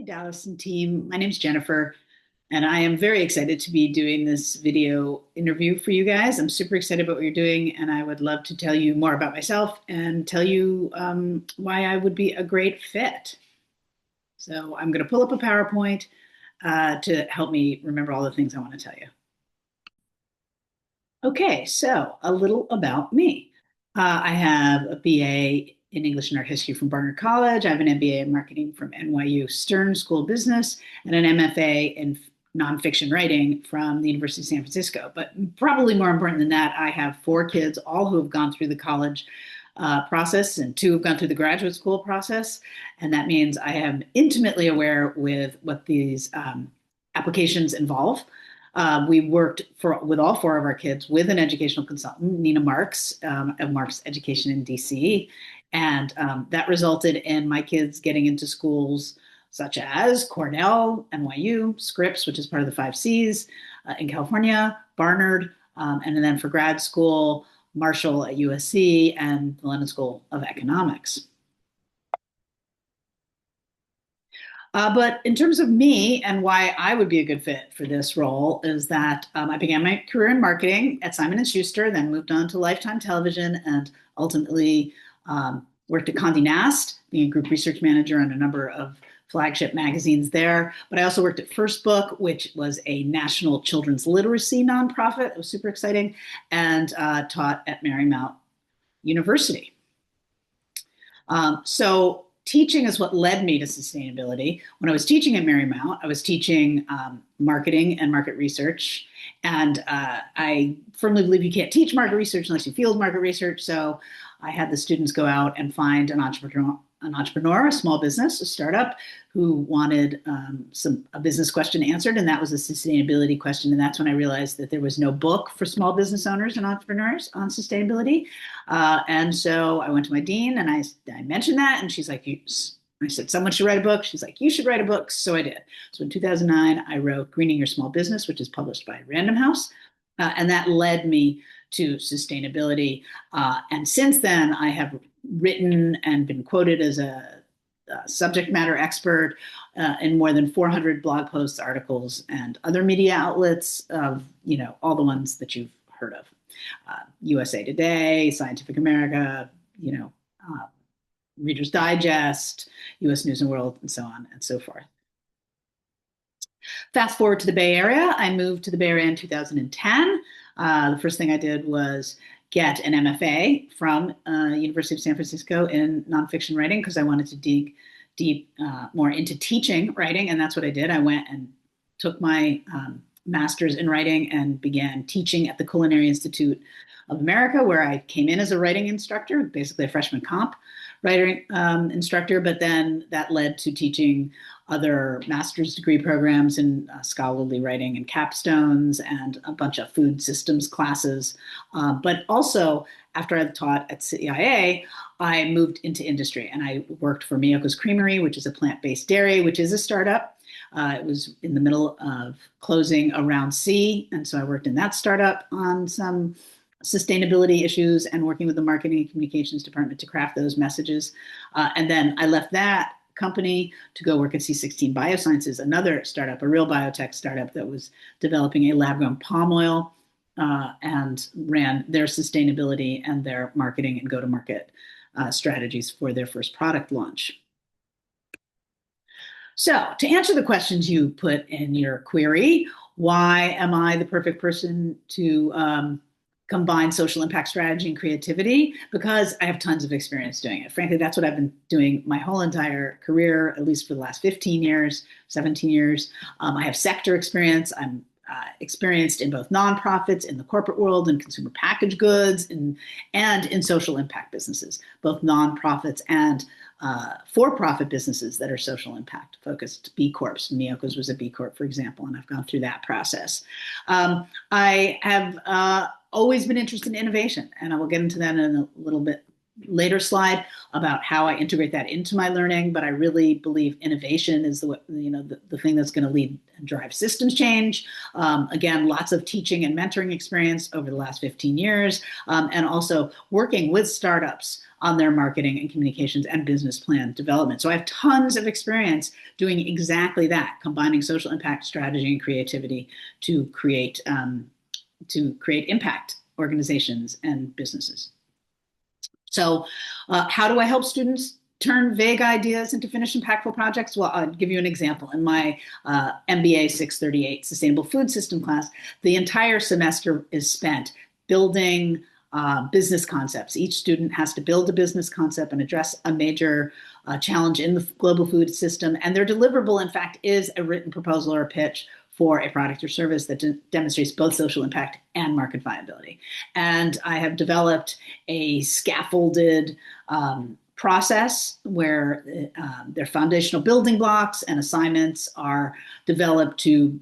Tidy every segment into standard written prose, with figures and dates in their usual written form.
Hey, Dallas and team. My name's Jennifer, and I am very excited to be doing this video interview for you guys. I'm super excited about what you're doing, and I would love to tell you more about myself and tell you why I would be a great fit. So I'm going to pull up a PowerPoint to help me remember all the things I want to tell you. Okay, so a little about me. I have a BA in English and Art History from Barnard College. I have an MBA in Marketing from NYU Stern School of Business and an MFA in nonfiction writing from the University of San Francisco. But probably more important than that, I have four kids, all who have gone through the college process, and two have gone through the graduate school process. And that means I am intimately aware with what these applications involve. We worked with all four of our kids with an educational consultant, Nina Marks, of Marks Education in DC. And that resulted in my kids getting into schools such as Cornell, NYU, Scripps, which is part of the 5 Cs in California, Barnard, and then for grad school, Marshall at USC, and the London School of Economics. But in terms of me and why I would be a good fit for this role is that I began my career in marketing at Simon & Schuster, then moved on to Lifetime Television, and ultimately worked at Condé Nast, being a group research manager on a number of flagship magazines there. But I also worked at First Book, which was a national children's literacy nonprofit. It was super exciting, and taught at Marymount University. So teaching is what led me to sustainability. When I was teaching at Marymount, I was teaching marketing and market research. And I firmly believe you can't teach market research unless you field market research. So I had the students go out and find an entrepreneur, a small business, a startup, who wanted a business question answered, and that was a sustainability question. And that's when I realized that there was no book for small business owners and entrepreneurs on sustainability. And so I went to my dean and I mentioned that, and she's like, I said, someone should write a book. She's like, you should write a book. So I did. So in 2009, I wrote Greening Your Small Business, which is published by Random House. And that led me to sustainability. And since then, I have written and been quoted as a subject matter expert in more than 400 blog posts, articles, and other media outlets of, all the ones that you've heard of. USA Today, Scientific America, Reader's Digest, US News and World, and so on and so forth. Fast forward to the Bay Area. I moved to the Bay Area in 2010. The first thing I did was get an MFA from University of San Francisco in nonfiction writing because I wanted to dig deep more into teaching writing, and that's what I did. I went and took my master's in writing and began teaching at the Culinary Institute of America, where I came in as a writing instructor, basically a freshman comp writing instructor, but then that led to teaching other master's degree programs in scholarly writing and capstones and a bunch of food systems classes. But also, after I taught at CIA, I moved into industry and I worked for Miyoko's Creamery, which is a plant-based dairy, which is a startup. It was in the middle of closing around C, and so I worked in that startup on some sustainability issues and working with the marketing and communications department to craft those messages. And then I left that company to go work at C16 Biosciences, another startup, a real biotech startup that was developing a lab-grown palm oil, and ran their sustainability and their marketing and go-to-market strategies for their first product launch. So to answer the questions you put in your query, why am I the perfect person to combine social impact strategy and creativity? Because I have tons of experience doing it. Frankly, that's what I've been doing my whole entire career, at least for the last 15 years, 17 years. I have sector experience. I'm experienced in both nonprofits, in the corporate world, in consumer packaged goods, and in social impact businesses, both nonprofits and for-profit businesses that are social impact focused, B Corps. Miyoko's was a B Corp, for example, and I've gone through that process. I have always been interested in innovation, and I will get into that in a little bit later slide about how I integrate that into my learning. But I really believe innovation is the thing that's going to lead and drive systems change. Again, lots of teaching and mentoring experience over the last 15 years, and also working with startups on their marketing and communications and business plan development. So I have tons of experience doing exactly that, combining social impact strategy and creativity to create impact organizations and businesses. So how do I help students turn vague ideas into finished impactful projects? Well, I'll give you an example. In my MBA 638 Sustainable Food System class, the entire semester is spent building business concepts. Each student has to build a business concept and address a major challenge in the global food system. And their deliverable, in fact, is a written proposal or a pitch for a product or service that demonstrates both social impact and market viability. And I have developed a scaffolded process where their foundational building blocks and assignments are developed to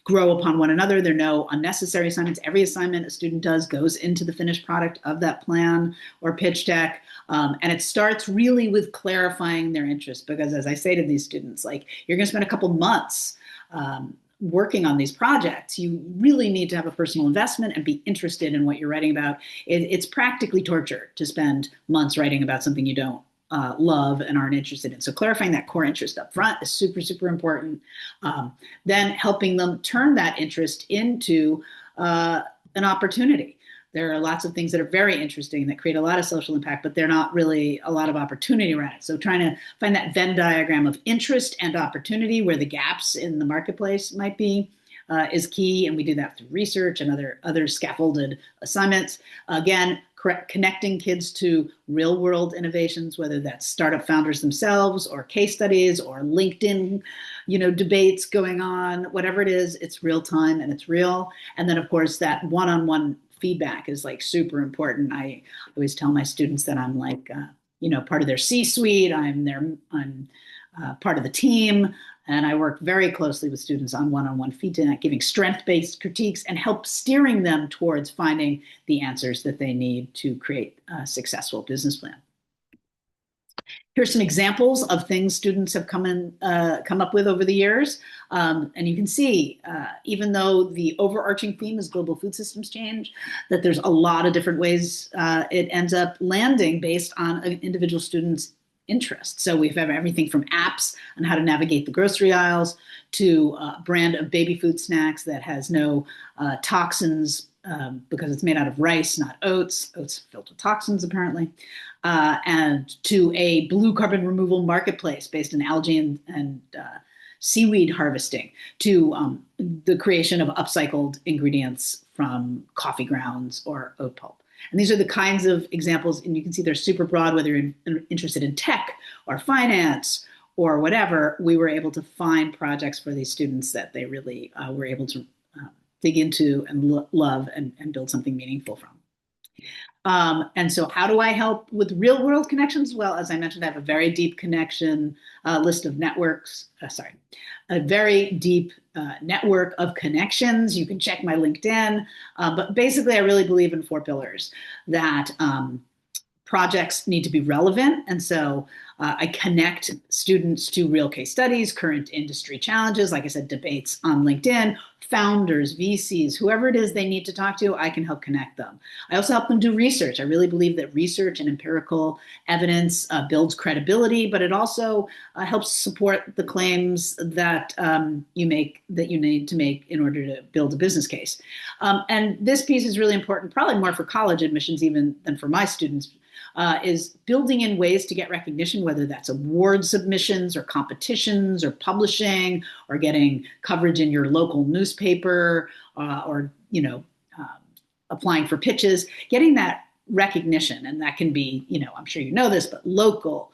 grow upon one another. There are no unnecessary assignments. Every assignment a student does goes into the finished product of that plan or pitch deck. And it starts really with clarifying their interest, because as I say to these students, like, you're going to spend a couple months working on these projects. You really need to have a personal investment and be interested in what you're writing about. It's practically torture to spend months writing about something you don't love and aren't interested in. So clarifying that core interest up front is super, super important. Then helping them turn that interest into an opportunity. There are lots of things that are very interesting that create a lot of social impact, but they're not really a lot of opportunity around it. So trying to find that Venn diagram of interest and opportunity, where the gaps in the marketplace might be, is key. And we do that through research and other scaffolded assignments. Again, connecting kids to real world innovations, whether that's startup founders themselves or case studies or LinkedIn, debates going on, whatever it is, it's real time and it's real. And then of course that one-on-one feedback is like super important. I always tell my students that I'm like, part of their C-suite. I'm part of the team, and I work very closely with students on one-on-one feedback, giving strength-based critiques and help steering them towards finding the answers that they need to create a successful business plan. Here's some examples of things students have come up with over the years. And you can see, even though the overarching theme is global food systems change, that there's a lot of different ways it ends up landing based on an individual student's interest. So we have everything from apps on how to navigate the grocery aisles to a brand of baby food snacks that has no toxins because it's made out of rice, not oats. Oats filled with toxins, apparently. And to a blue carbon removal marketplace based in algae and seaweed harvesting, to the creation of upcycled ingredients from coffee grounds or oat pulp. And these are the kinds of examples, and you can see they're super broad, whether you're interested in tech or finance or whatever. We were able to find projects for these students that they really were able to dig into and love and build something meaningful from. And so how do I help with real world connections? Well, as I mentioned, I have a very deep connection list of networks, a very deep network of connections. You can check my LinkedIn, but basically I really believe in 4 pillars: that projects need to be relevant. And so I connect students to real case studies, current industry challenges, like I said, debates on LinkedIn, founders, VCs, whoever it is they need to talk to, I can help connect them. I also help them do research. I really believe that research and empirical evidence builds credibility, but it also helps support the claims that you need to make in order to build a business case. And this piece is really important, probably more for college admissions even than for my students, is building in ways to get recognition, whether that's award submissions or competitions or publishing or getting coverage in your local newspaper or applying for pitches, getting that recognition. And that can be, I'm sure you know this, but local,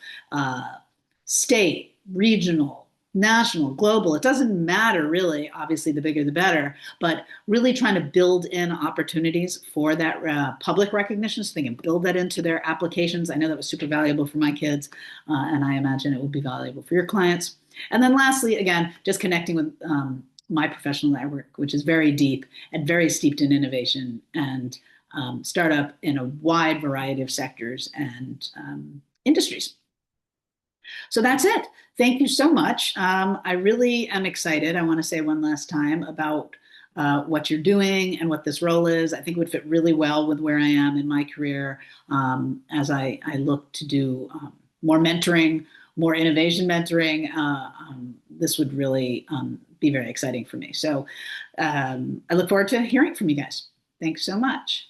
state, regional, national, global, it doesn't matter really. Obviously, the bigger the better, but really trying to build in opportunities for that public recognition so they can build that into their applications. I know that was super valuable for my kids, and I imagine it will be valuable for your clients. And then lastly, again, just connecting with my professional network, which is very deep and very steeped in innovation and startup in a wide variety of sectors and industries. So that's it. Thank you so much. I really am excited. I want to say one last time about what you're doing and what this role is. I think it would fit really well with where I am in my career as I look to do more mentoring, more innovation mentoring. This would really be very exciting for me. So I look forward to hearing from you guys. Thanks so much.